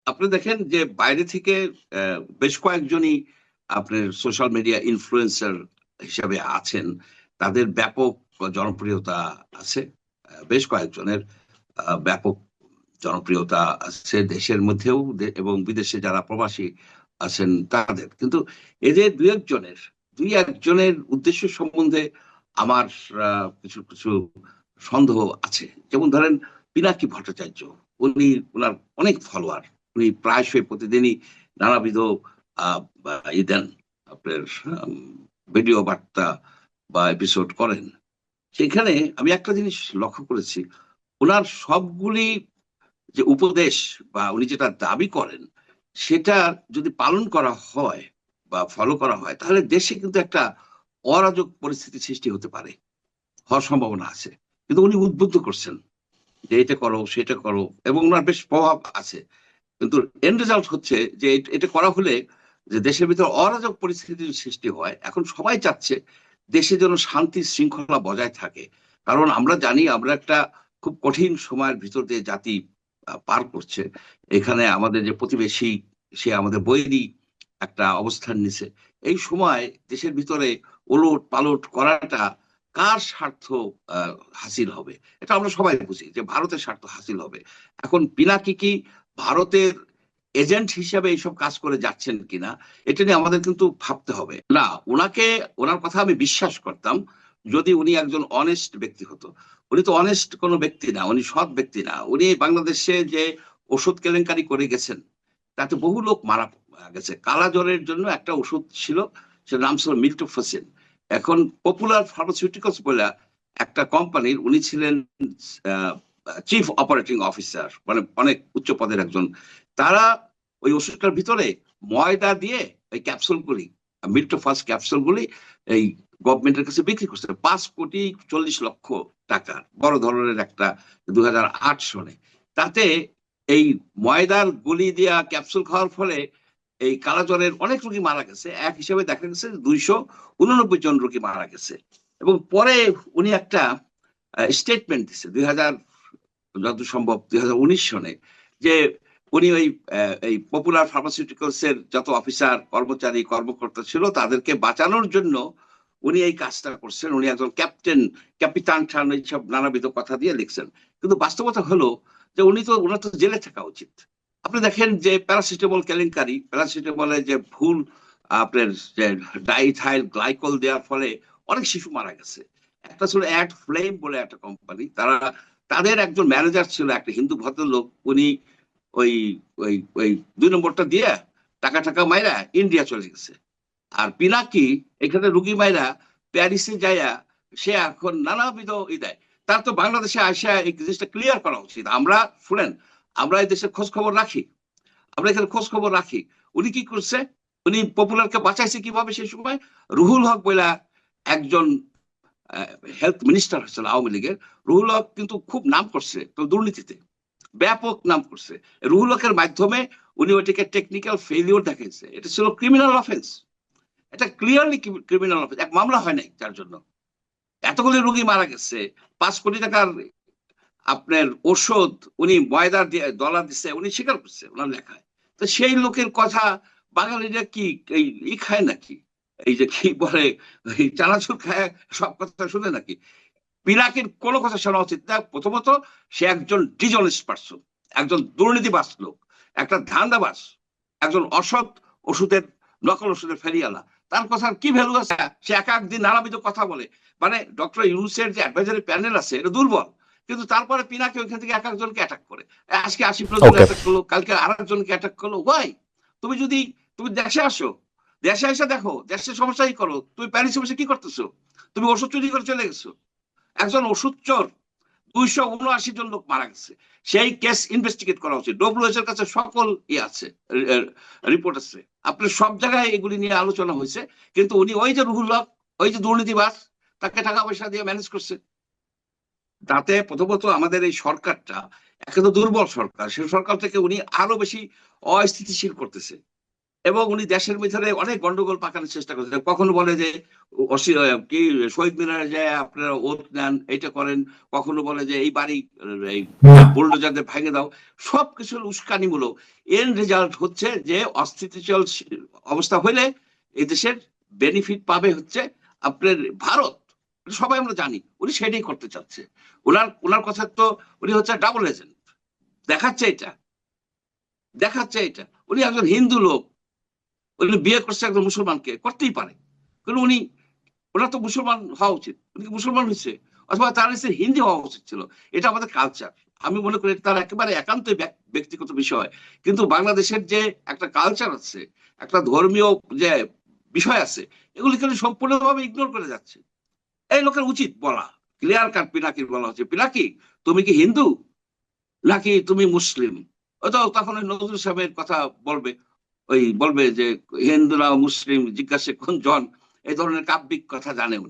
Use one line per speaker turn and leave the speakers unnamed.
আপনি দেখেন যে বাইরে থেকে বেশ কয়েকজনই আপনার সোশ্যাল মিডিয়া ইনফ্লুয়েন্সার হিসাবে আছেন, তাদের ব্যাপক জনপ্রিয়তা আছে। বেশ কয়েকজনের ব্যাপক জনপ্রিয়তা আছে দেশের মধ্যেও এবং বিদেশে যারা প্রবাসী আছেন তাদের। কিন্তু এদের দুই একজনের উদ্দেশ্য সম্বন্ধে আমার কিছু কিছু সন্দেহ আছে। যেমন ধরেন পিনাকি ভট্টাচার্য, ওনার অনেক ফলোয়ার, উনি প্রায়শই প্রতিদিনই নানাবিধ দেন, আপনার ভিডিও বার্তা বা এপিসোড করেন। সেখানে আমি একটা জিনিস লক্ষ্য করেছি, ওনার সবগুলি যে উপদেশ বা উনি যেটা দাবি করেন সেটা যদি পালন করা হয় বা ফলো করা হয়, তাহলে দেশে কিন্তু একটা অরাজক পরিস্থিতি সৃষ্টি হতে পারে, হওয়ার সম্ভাবনা আছে। কিন্তু উনি উদ্বুদ্ধ করছেন যে এটা করো সেটা করো, এবং ওনার বেশ প্রভাব আছে। কিন্তু এন্ড রেজাল্ট হচ্ছে যে এটা করা হলে যে দেশের ভিতর অরাজক পরিস্থিতির সৃষ্টি হয়। এখন সবাই চাচ্ছে দেশে যেন শান্তি শৃঙ্খলা বজায় থাকে, কারণ আমরা জানি আমরা একটা খুব কঠিন সময়ের ভিতর দিয়ে জাতি পার করছে। এখানে আমাদের যে প্রতিবেশী, সে আমাদের বৈরী একটা অবস্থান নিছে। এই সময় দেশের ভিতরে ওলট পালট করাটা কার স্বার্থ হাসিল হবে? এটা আমরা সবাই বুঝি যে ভারতের স্বার্থ হাসিল হবে। এখন পিনাকি কি ভারতের এজেন্ট হিসাবে এইসব কাজ করে যাচ্ছেন কিনা, এটা নিয়ে আমাদের কিন্তু ভাবতে হবে। না, ওনার কথা আমি বিশ্বাস করতাম যদি উনি একজন অনেস্ট ব্যক্তি হতো। উনি তো অনেস্ট কোনো ব্যক্তি না, উনি সৎ ব্যক্তি না। উনি বাংলাদেশে যে ওষুধ কেলেঙ্কারি করে গেছেন, তাতে বহু লোক মারা গেছে। কালা জ্বরের জন্য একটা ওষুধ ছিল, সেটার নাম ছিল মিল্টোফোসিন। এখন পপুলার ফার্মাসিউটিক্যালস বলে একটা কোম্পানির উনি ছিলেন চিফ অপারেটিং অফিসার, মানে অনেক উচ্চ পদের একজন। তারা ওই ওষুধটার ভিতরে ময়দা দিয়ে ওই ক্যাপসুলগুলি, মিল্টোফাস ক্যাপসুলগুলি, এই গভর্নমেন্টের কাছে বিক্রি করছে 5,40,00,000 টাকার বড় ধরনের একটা 2008 সনে। তাতে এই ময়দার গুলি দিয়া ক্যাপসুল খাওয়ার ফলে এই কালাজ্বরের অনেক রোগী মারা গেছে। এক হিসেবে দেখা গেছে 289 জন রোগী মারা গেছে। এবং পরে উনি একটা স্টেটমেন্ট দিচ্ছে যত সম্ভব 2019 সনে, যে উনি ওই এই পপুলার ফার্মাসিউটিক্যালস এর যত অফিসার কর্মচারী কর্মকর্তা ছিল তাদেরকে বাঁচানোর জন্য উনি এই কাজটা করছেন। উনি একজন ক্যাপিটান ঠান এইসব নানাবিধ কথা দিয়ে লিখছেন। কিন্তু বাস্তবতা হলো যে ওনার তো জেলে থাকা উচিত। আপনি দেখেন যে প্যারাসিটামল কেলেঙ্কারি, প্যারাসিটামলে যে ভুল আপনার যে ডাইথাইল গ্লাইকল দেওয়ার ফলে অনেক শিশু মারা গেছে। একটা ছিল অ্যাড ফ্লেম বলে একটা কোম্পানি, তাদের একজন ম্যানেজার ছিল একটা হিন্দু ভদ্রলোক। উনি ওই ওই ওই 2 নম্বরটা দিয়ে টাকা টাকা মাইরা ইন্ডিয়া চলে গেছে। আর পিনাকি এখানে রুগী মাইরা প্যারিসে যাইয়া সে এখন নানাবিধ দেয়। তার তো বাংলাদেশে আসা এই জিনিসটা ক্লিয়ার করা উচিত। শুনেন, আমরা এই দেশের খোঁজ খবর রাখি, আমরা এখানে খোঁজ খবর রাখি। উনি কি করছে, উনি পপুলারকে বাঁচাইছে কিভাবে সেই সময়? রুহুল হক বইলা একজন হেলথ মিনিস্টার হচ্ছিল আওয়ামী লীগের। রুহুল হক কিন্তু খুব নাম করছে তো দুর্নীতিতে, ব্যাপক নাম করছে। রুহুল হকের মাধ্যমে উনি ওইটাকে টেকনিক্যাল ফেলিওর দেখাইছে। এটা ছিল ক্রিমিনাল অফেন্স, এটা ক্লিয়ারলি ক্রিমিনাল অফেন্স। এক মামলা হয় নাই যার জন্য এতগুলি রোগী মারা গেছে। 5 কোটি টাকার আপনার ওষুধ উনি ময়দার দিয়ে ডলার দিচ্ছে, উনি স্বীকার করছে ওনার লেখায়। তো সেই লোকের কথা বাঙালিরা কি এই খায় নাকি? এই যে কি বলে চানাচুর খায়, সব কথা শুনে নাকি? পিনাকির কোনো কথা শোনা উচিত না। প্রথমত সে একজন ডিজনেস্ট পার্সন, একজন দুর্নীতিবাজ লোক, একটা ধান্দাবাজ, একজন অসৎ ওষুধের নকল ওষুধের ফেরিয়ালা। তার কথার কি ভ্যালু আছে? সে এক একদিন নানাবিধ কথা বলে। মানে ডক্টর ইউনূসের যে অ্যাডভাইজারি প্যানেল আছে এটা দুর্বল, কিন্তু তারপরে পিনাকি ওইখান থেকে এক একজনকে অ্যাটাক করে। আজকে আসিফ নজরুল অ্যাটাক করলো, কালকে আর একজনকে অ্যাটাক করলো। ওয়াই? তুমি যদি তুমি দেশে আসো, দেশে এসে দেখো দেশের সমস্যা কি করো। তুমি প্যারিসে বসে কি করতেছো? তুমি ওষুধ চুরি করে চলে গেছো। একজন ওষুধ চোর, 279 জন লোক মারা গেছে। সেই কেস ইনভেস্টিগেট করা উচিত। ডব্লিউএইচওর কাছে সকল আছে, রিপোর্ট আছে। আপনার সব জায়গায় এগুলি নিয়ে আলোচনা হয়েছে। কিন্তু উনি ওই যে রুহুল হক, ওই যে দুর্নীতিবাজ, তাকে টাকা পয়সা দিয়ে ম্যানেজ করছে। তাতে প্রথমত আমাদের এই সরকারটা একে তো দুর্বল সরকার, সেই সরকার থেকে উনি আরো বেশি অস্থিতিশীল করতেছে। এবং উনি দেশের ভিতরে অনেক গন্ডগোল পাকানোর চেষ্টা করছেন। কখনো বলে যে কি শহীদ মিনারে যায় আপনারা ওত নেন, এটা করেন, কখনো বলে যে এই বাড়ি এই বুলডোজারদের ভেঙে দাও। সবকিছুর উস্কানিমূলক। এন্ড রেজাল্ট হচ্ছে যে অস্থিতিশীল অবস্থা হইলে এই দেশের বেনিফিট পাবে হচ্ছে আপনার ভারত। সবাই আমরা জানি উনি সেটাই করতে চাচ্ছে। ওনার কথা তো উনি হচ্ছে ডাবল এজেন্ট, দেখাচ্ছে এটা, দেখাচ্ছে এটা। উনি একজন হিন্দু লোক, উনি বিয়ে করছে একজন মুসলমানকে, করতেই পারে, কিন্তু ওনার তো মুসলমান হওয়া উচিত। উনি কি মুসলমান হয়েছে? অথবা তার হচ্ছে হিন্দি হওয়া উচিত ছিল। এটা আমাদের কালচার। আমি মনে করি তার একেবারে একান্তই ব্যক্তিগত বিষয়। কিন্তু বাংলাদেশের যে একটা কালচার আছে, একটা ধর্মীয় যে বিষয় আছে, এগুলি কিন্তু সম্পূর্ণভাবে ইগনোর করে যাচ্ছে। এই লোকের উচিত বলা, ক্লিয়ার কাট পিনাকির বলা হচ্ছে, পিনাকি তুমি কি হিন্দু নাকি তুমি মুসলিম? ওই তো তখন ওই নজরুল সাহেবের কথা বলবে, ওই বলবে যে হিন্দুরা মুসলিম জিজ্ঞাসা কোন জন, এই ধরনের কাব্যিক কথা জানে উনি।